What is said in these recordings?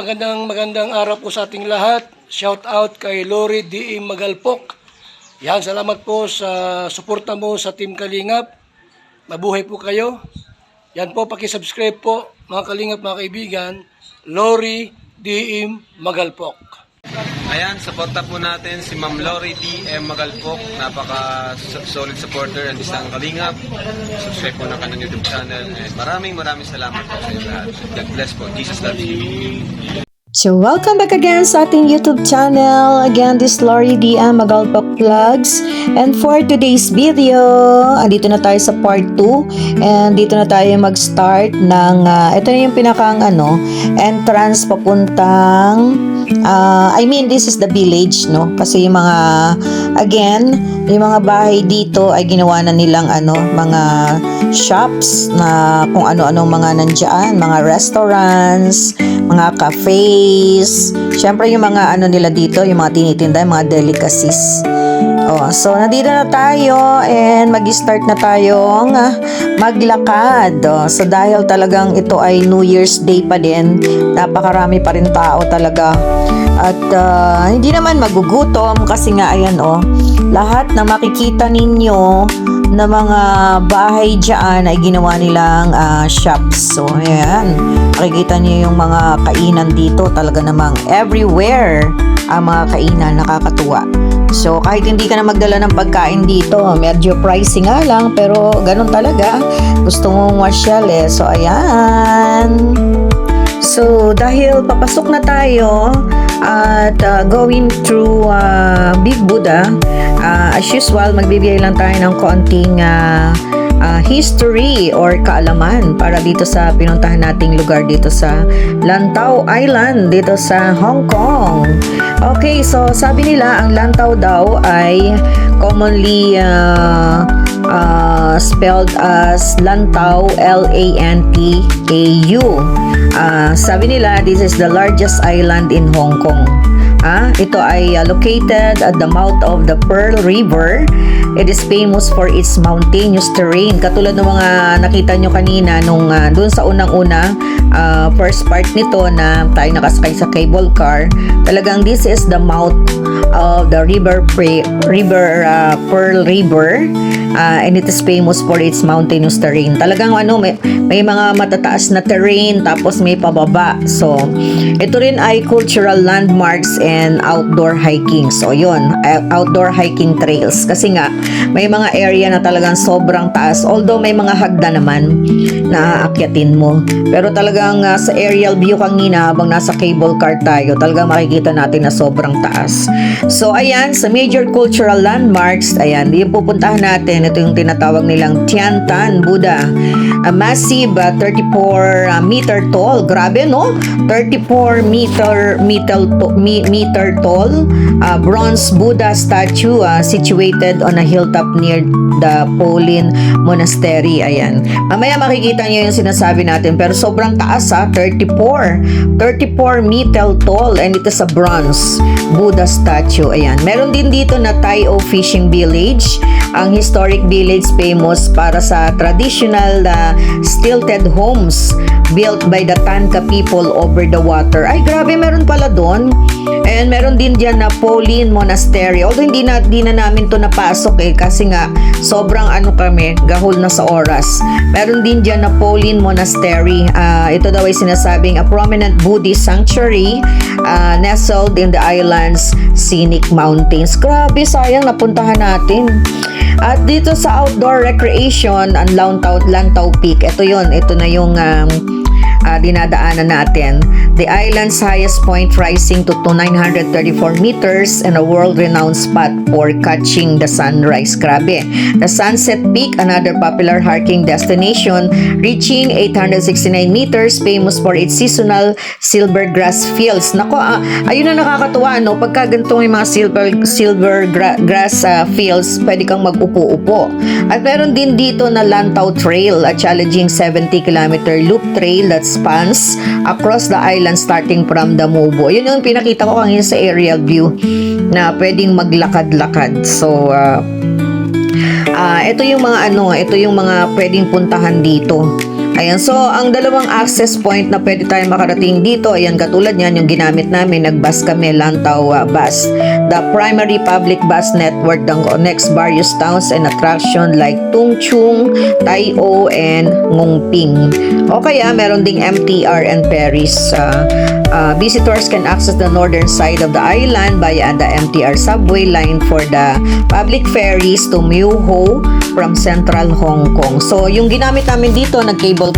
magandang araw po sa ating lahat. Shout out kay Lori D. Magalpok. Yan, salamat po sa suporta mo sa Team Kalingap. Mabuhay po kayo. Yan po, paki-subscribe po mga Kalingap, mga kaibigan. Lori D. Magalpok. Ayan, supporta po natin si Ma'am Lori D. Magalpok. Napaka-solid supporter and isang Kalingap. Subscribe po na kanyang YouTube channel. And maraming salamat po sa inyo lahat. God bless po. Jesus loves you. So welcome back again sa ating YouTube channel. Again, this Lori D. Magalpok Vlogs. And for today's video, andito na tayo sa part 2. And dito na tayo mag-start ng, ito na yung pinakang entrance papuntang, this is the village, no? Kasi yung mga, again, yung mga bahay dito ay ginawa na nilang mga shops na kung ano-ano mga nandiyan, mga restaurants, mga cafes. Syempre yung mga nila dito, yung mga tinitinda, yung mga delicacies. So nandito na tayo and mag-start na tayong maglakad. So dahil talagang ito ay New Year's Day pa din, napakarami pa rin tao talaga. At hindi naman magugutom kasi nga ayan lahat na makikita ninyo na mga bahay dyan ay ginawa nilang shops. So ayan, makikita niyo yung mga kainan dito, talaga namang everywhere ang mga kainan, nakakatuwa. So kahit hindi ka na magdala ng pagkain dito, medyo pricey nga lang, pero ganun talaga, gusto mong masyal So ayan. So dahil papasok na tayo at going through Big Buddha, as usual magbibigay lang tayo ng konting history or kaalaman para dito sa pinuntahan nating lugar dito sa Lantau Island dito sa Hong Kong. Okay, so sabi nila ang Lantau daw ay commonly spelled as Lantau, L-A-N-T-A-U. Sabi nila this is the largest island in Hong Kong. Ito ay located at the mouth of the Pearl River. It is famous for its mountainous terrain. Katulad ng mga nakita nyo kanina nung dun sa unang-una first part nito na tayo nakasakay sa cable car. Talagang this is the mouth of the Pearl River. And it is famous for its mountainous terrain. Talagang may mga matataas na terrain tapos may pababa. So, ito rin ay cultural landmarks and outdoor hiking. So, yun, outdoor hiking trails. Kasi nga, may mga area na talagang sobrang taas. Although may mga hagdan naman na aakyatin mo. Pero talagang sa aerial view kanina habang nasa cable car tayo, talagang makikita natin na sobrang taas. So, ayan, sa major cultural landmarks, ayan, yung pupuntahan natin, ito yung tinatawag nilang Tian Tan Buddha. A massive 34 meter tall. Grabe, no? 34 meter tall bronze Buddha statue situated on a hilltop near the Polin Monastery. Ayan. Mamaya makikita niyo yung sinasabi natin. Pero sobrang taas 34 meter tall and it is a bronze Buddha statue. Ayan. Meron din dito na Tai O Fishing Village. Ang historic village famous para sa traditional stilted homes built by the Tanka people over the water. Ay, grabe, meron pala doon. And meron din dyan na Polin Monastery. Although hindi na namin to napasok kasi nga sobrang kami, gahol na sa oras. Meron din dyan na Polin Monastery. Ito daw ay sinasabing a prominent Buddhist sanctuary nestled in the island's scenic mountains. Grabe, sayang napuntahan natin. At dito sa outdoor recreation, ang Lantau Peak, ito na yung dinadaanan natin. The island's highest point rising to 934 meters and a world-renowned spot for catching the sunrise. Grabe. The Sunset Peak, another popular hiking destination, reaching 869 meters, famous for its seasonal silver grass fields. Nako, ayun na nakakatuwa, no? Pagka ganito yung mga silver grass fields, pwede kang mag-upo-upo. At meron din dito na Lantau Trail, a challenging 70-kilometer loop trail that spans across the island starting from Damobo. Yun yung pinakita ko kanina sa aerial view na pwedeng maglakad-lakad. So, ito yung mga pwedeng puntahan dito. Ayan, so ang dalawang access point na pwede tayong makarating dito, ayan, katulad yan, yung ginamit namin, nag-bus kami, Lantau bus. The primary public bus network that connects various towns and attraction like Tung Chung, Tai O, and Ngong Ping. O kaya, meron ding MTR and ferries. Visitors can access the northern side of the island via the MTR subway line for the public ferries to Mui Ho from central Hong Kong. So, yung ginamit namin dito, nag-cable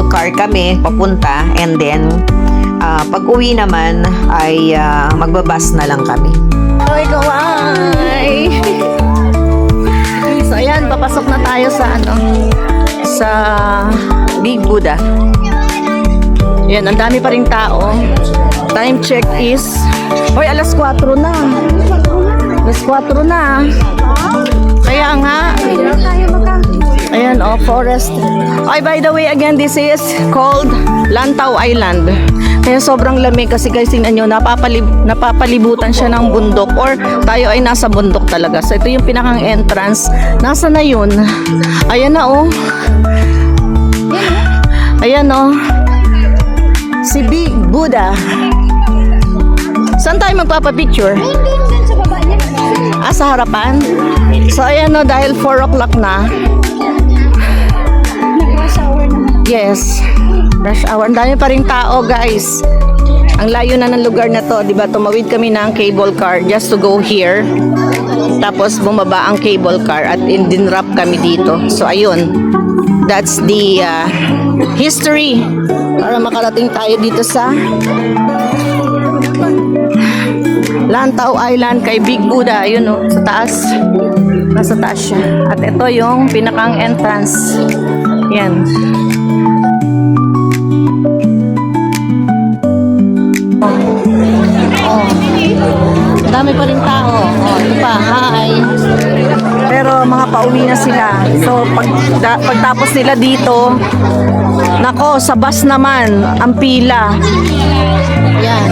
car kami papunta, and then pag uwi naman ay magbabas na lang kami. Oy, kawai! So, ayan, papasok na tayo sa Big Buddha. Ayan, ang dami pa ring tao. Time check is, hoy, alas 4 na. Alas 4 na. Kaya nga, ayan, forest. Ay, by the way, again, this is called Lantau Island. Kaya sobrang lamig kasi guys, tingnan nyo, napapalibutan siya ng bundok, or tayo ay nasa bundok talaga. So, ito yung pinakang entrance. Nasa na yun? Ayan na, oh. Ayan, oh. Si Big Buddha. Saan tayo magpapapicture? Sa harapan? So, ayan, oh, dahil 4 o'clock na. Yes. Rush hour. Ang dami pa rin tao, guys. Ang layo na ng lugar na to, 'di ba? Tumawid kami ng cable car just to go here. Tapos bumaba ang cable car at dinrap kami dito. So ayun. That's the history para makarating tayo dito sa Lantau Island kay Big Buddha. Ayun, oh, sa taas. Nasa taas siya. At ito yung pinakang entrance. Yan. Dami pa rin tao. Ito pa, hi. Pero mga pauwi na sila. So, pagtapos nila dito, nako, sa bus naman, ang pila. Yan.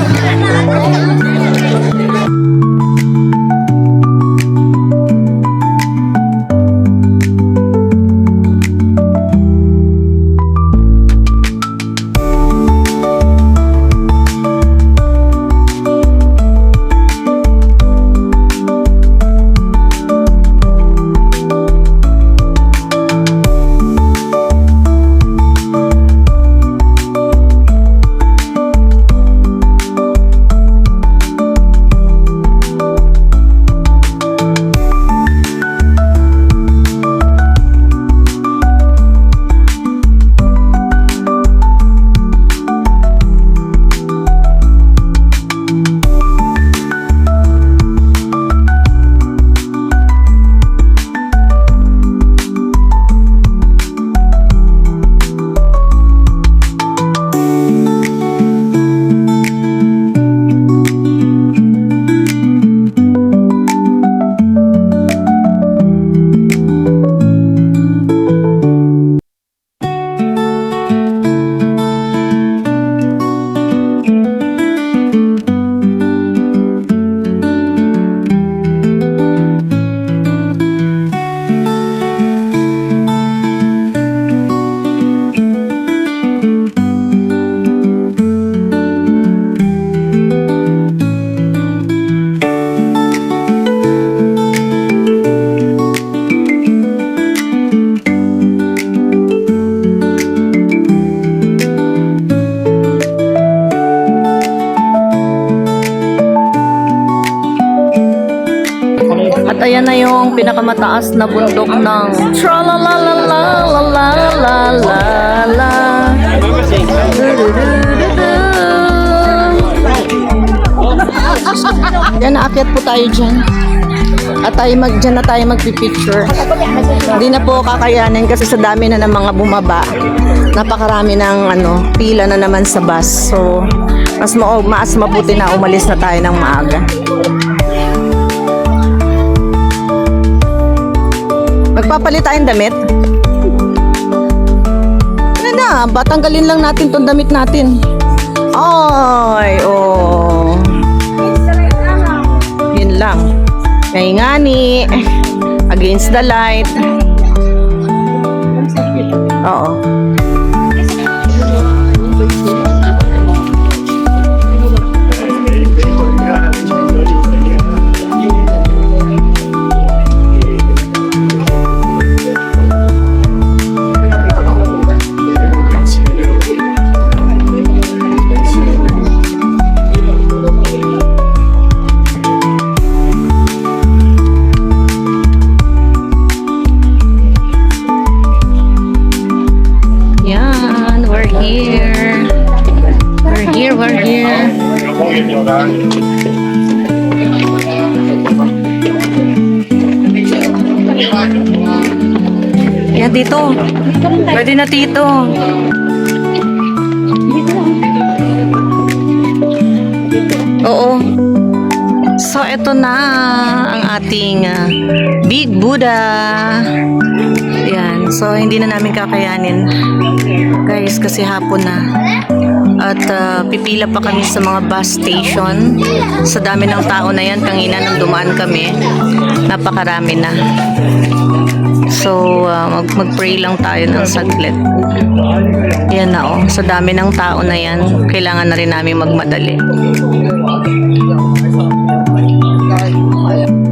Ayan na yung pinakamataas na bundok ng Tra-la-la-la-la-la-la-la-la. Yan, naakyat po tayo dyan. At dyan na tayo magpipicture. Hindi na po kakayanin kasi sa dami na ng mga bumaba. Napakarami ng pila na naman sa bus. So, mas mabuti na umalis na tayo ng maaga. Magpapalit tayong damit? Ano na, tanggalin lang natin tong damit natin. Ay, oh. Yun lang. Ngay ngani. Against the light. Oo. Yan, we're here. We're here. Yan dito. Pwede na dito. Oo. So, ito na ang ating Big Buddha. Yan. So, hindi na namin kakayanin. Guys, kasi hapon na. At pipila pa kami sa mga bus station. Sa dami ng tao na yan, kanina nang dumaan kami, napakarami na. So, mag-pray lang tayo ng saglit. Yan na oh. Sa dami ng tao na yan, kailangan na rin namin magmadali.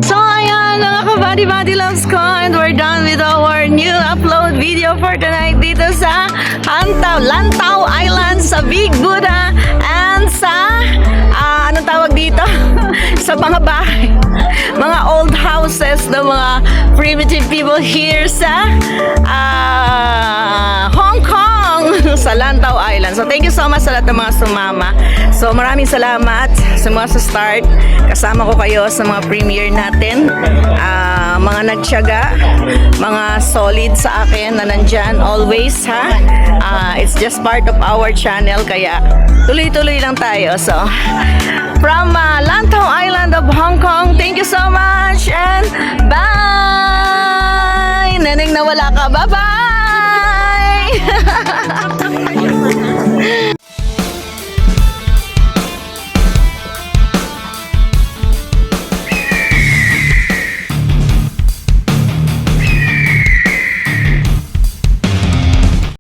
So, ayan, mga kabady-body loves ko, and we're done with our new upload video for tonight dito sa Lantau Island, sa Big Buddha, and sa, anong tawag dito? Sa mga bahay, mga old houses ng mga primitive people here sa Hong Kong, sa Lantau Island. So, thank you so much sa lahat ng mga sumama. So, maraming salamat sa mga sa start. Kasama ko kayo sa mga premiere natin. Mga nagtiyaga, mga solid sa akin na nandyan always, ha? It's just part of our channel, kaya tuloy-tuloy lang tayo. So, from Lantau Island of Hong Kong, thank you so much and bye! Neneng nawala ka, bye-bye!